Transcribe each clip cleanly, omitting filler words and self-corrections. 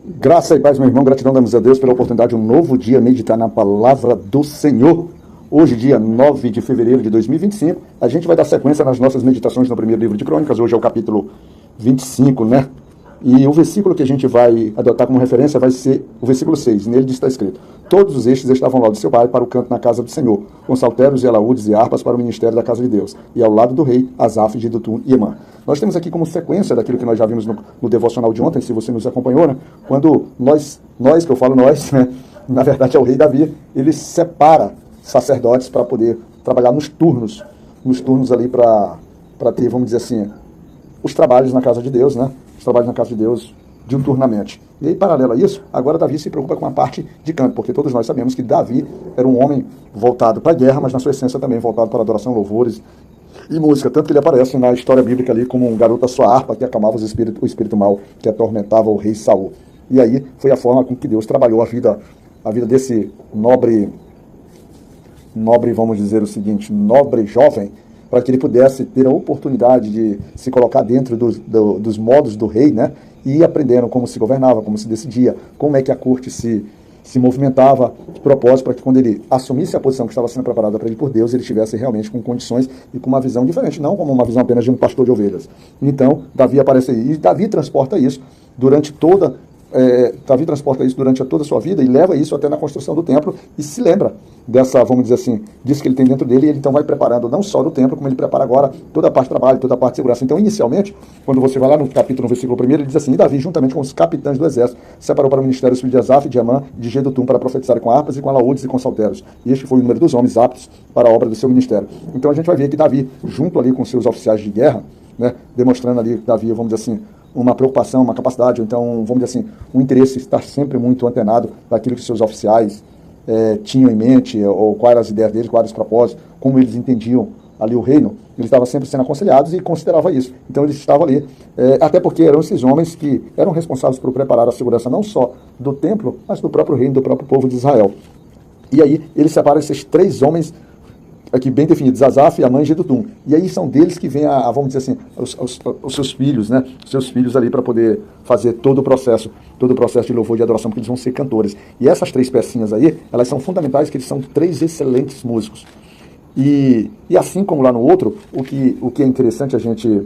Graça e paz, meu irmão, gratidão damos a Deus pela oportunidade de um novo dia meditar na palavra do Senhor. Hoje, dia 9 de fevereiro de 2025, a gente vai dar sequência nas nossas meditações no primeiro livro de Crônicas. Hoje é o capítulo 25, né? E o versículo que a gente vai adotar como referência vai ser o versículo 6. Nele está escrito: todos estes estavam ao lado de seu pai para o canto na casa do Senhor, com saltérios e alaúdes e harpas para o ministério da casa de Deus, e ao lado do rei, Asaf, Jedutum e Emã. Nós temos aqui como sequência daquilo que nós já vimos no devocional de ontem, se você nos acompanhou, né? Quando nós, que eu falo nós, né? Na verdade é o rei Davi, ele separa sacerdotes para poder trabalhar nos turnos ali para ter, vamos dizer assim, os trabalhos na casa de Deus, né? Os trabalhos na casa de Deus diuturnamente. E aí, paralelo a isso, agora Davi se preocupa com a parte de canto, porque todos nós sabemos que Davi era um homem voltado para a guerra, mas na sua essência também voltado para adoração, louvores e música, tanto que ele aparece na história bíblica ali como um garoto à sua harpa que acalmava o espírito mal que atormentava o rei Saul. E aí foi a forma com que Deus trabalhou a vida desse nobre, vamos dizer o seguinte, nobre jovem, para que ele pudesse ter a oportunidade de se colocar dentro dos modos do rei, né? E ir aprendendo como se governava, como se decidia, como é que a corte se movimentava, de propósito, para que quando ele assumisse a posição que estava sendo preparada para ele por Deus, ele estivesse realmente com condições e com uma visão diferente, não como uma visão apenas de um pastor de ovelhas. Então, Davi aparece aí, e Davi transporta isso durante toda a sua vida e leva isso até na construção do templo e se lembra dessa, vamos dizer assim, disso que ele tem dentro dele, e ele então vai preparando não só do templo, como ele prepara agora toda a parte de trabalho, toda a parte de segurança. Então, inicialmente, quando você vai lá no capítulo, no versículo 1, ele diz assim: e Davi, juntamente com os capitães do exército, separou para o ministério os filhos de Asaf, de Emã e de Jedutum para profetizarem com harpas e com alaúdes e com saltérios. E este foi o número dos homens aptos para a obra do seu ministério. Então, a gente vai ver que Davi, junto ali com seus oficiais de guerra, né, demonstrando ali que Davi, vamos dizer assim, uma preocupação, uma capacidade, ou então, vamos dizer assim, um interesse em estar sempre muito antenado daquilo que seus oficiais tinham em mente, ou quais eram as ideias deles, quais eram os propósitos, como eles entendiam ali o reino. Eles estavam sempre sendo aconselhados e consideravam isso. Então eles estavam ali, até porque eram esses homens que eram responsáveis por preparar a segurança não só do templo, mas do próprio reino, do próprio povo de Israel. E aí eles separam esses três homens aqui bem definidos, Asaf, Emã e Jedutum. E aí são deles que vem vamos dizer assim, os seus filhos, né? Os seus filhos ali para poder fazer todo o processo de louvor e de adoração, porque eles vão ser cantores. E essas três pecinhas aí, elas são fundamentais, que eles são três excelentes músicos. E assim como lá no outro, o que é interessante a gente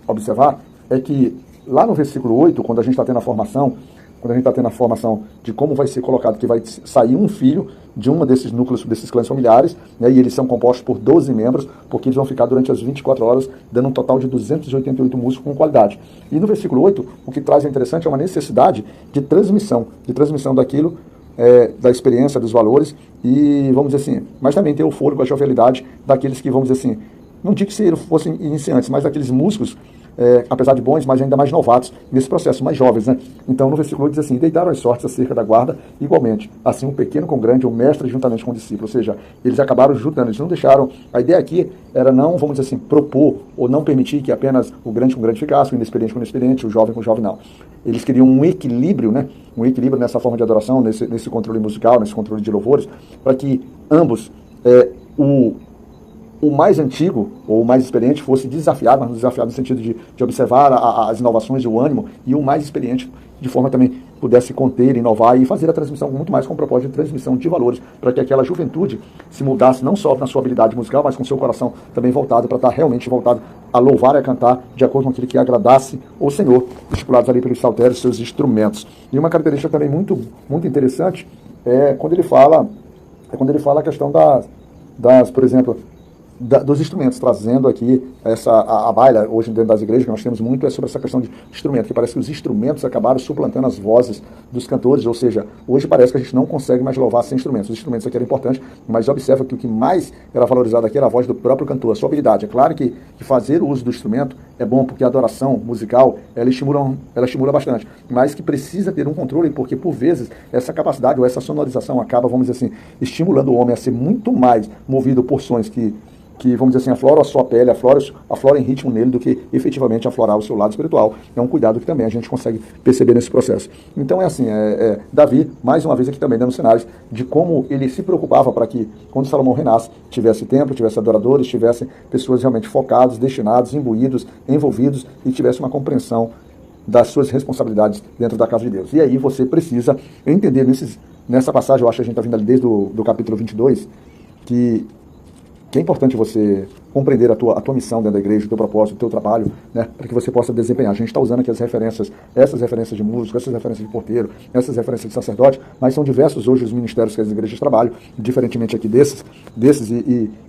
observar é que lá no versículo 8, quando a gente está tendo a formação, de como vai ser colocado, que vai sair um filho de uma desses núcleos, desses clãs familiares, né, e eles são compostos por 12 membros, porque eles vão ficar durante as 24 horas, dando um total de 288 músicos com qualidade. E no versículo 8, o que traz interessante é uma necessidade de transmissão daquilo, da experiência, dos valores, e vamos dizer assim, mas também ter o fôlego, a jovialidade daqueles que, vamos dizer assim, não digo que se fossem iniciantes, mas daqueles músicos, apesar de bons, mas ainda mais novatos nesse processo, mais jovens, né? Então, no versículo 8 diz assim: deitaram as sortes acerca da guarda igualmente, assim o pequeno com o grande, o mestre juntamente com o discípulo. Ou seja, eles acabaram juntando, eles não deixaram, a ideia aqui era não, vamos dizer assim, propor ou não permitir que apenas o grande com o grande ficasse, o inexperiente com o inexperiente, o jovem com o jovem não. Eles queriam um equilíbrio, né? Um equilíbrio nessa forma de adoração, nesse controle musical, nesse controle de louvores, para que ambos, o mais antigo ou o mais experiente fosse desafiado, mas desafiado no sentido de observar as inovações e o ânimo, e o mais experiente de forma também pudesse conter, inovar e fazer a transmissão muito mais com o propósito de transmissão de valores, para que aquela juventude se mudasse não só na sua habilidade musical, mas com seu coração também voltado para estar realmente voltado a louvar e a cantar de acordo com aquilo que agradasse o Senhor, estipulados ali pelos saltérios, seus instrumentos. E uma característica também muito, muito interessante é quando ele fala a questão por exemplo, dos instrumentos, trazendo aqui a baila, hoje dentro das igrejas, que nós temos muito, é sobre essa questão de instrumento, que parece que os instrumentos acabaram suplantando as vozes dos cantores, ou seja, hoje parece que a gente não consegue mais louvar sem instrumentos. Os instrumentos aqui eram importantes, mas observa que o que mais era valorizado aqui era a voz do próprio cantor, a sua habilidade. É claro que fazer o uso do instrumento é bom, porque a adoração musical, ela estimula bastante, mas que precisa ter um controle, porque por vezes essa capacidade ou essa sonorização acaba, vamos dizer assim, estimulando o homem a ser muito mais movido por sons que, vamos dizer assim, aflora a sua pele, aflora em ritmo nele, do que efetivamente aflorar o seu lado espiritual. É um cuidado que também a gente consegue perceber nesse processo. Então é assim, Davi, mais uma vez aqui também dando sinais de como ele se preocupava para que, quando Salomão reinasse, tivesse templo, tivesse adoradores, tivesse pessoas realmente focadas, destinados, imbuídos, envolvidos, e tivesse uma compreensão das suas responsabilidades dentro da casa de Deus. E aí você precisa entender nessa passagem, eu acho que a gente está vindo ali desde do capítulo 22, que é importante você compreender a tua missão dentro da igreja, o teu propósito, o teu trabalho, né, para que você possa desempenhar. A gente está usando aqui essas referências de músico, essas referências de porteiro, essas referências de sacerdote, mas são diversos hoje os ministérios que as igrejas trabalham, diferentemente aqui desses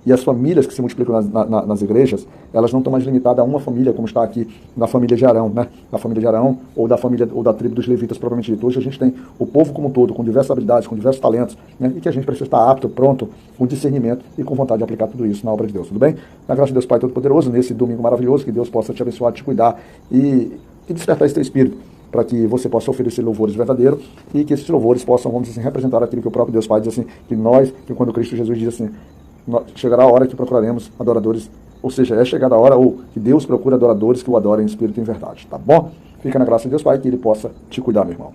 e as famílias que se multiplicam nas igrejas, elas não estão mais limitadas a uma família, como está aqui na família de Arão, né, na família de Arão, ou da tribo dos levitas propriamente dito. Hoje a gente tem o povo como um todo, com diversas habilidades, com diversos talentos, né, e que a gente precisa estar apto, pronto, com discernimento e com vontade de aplicar tudo isso na obra de Deus, tudo bem? Na graça de Deus Pai Todo-Poderoso, nesse domingo maravilhoso, que Deus possa te abençoar, te cuidar e despertar esse teu espírito, para que você possa oferecer louvores verdadeiros e que esses louvores possam, vamos dizer assim, representar aquilo que o próprio Deus Pai diz assim, que quando Cristo Jesus diz assim, chegará a hora que procuraremos adoradores, ou seja, é chegada a hora, ou que Deus procura adoradores que o adorem em espírito e em verdade, tá bom? Fica na graça de Deus Pai, que Ele possa te cuidar, meu irmão.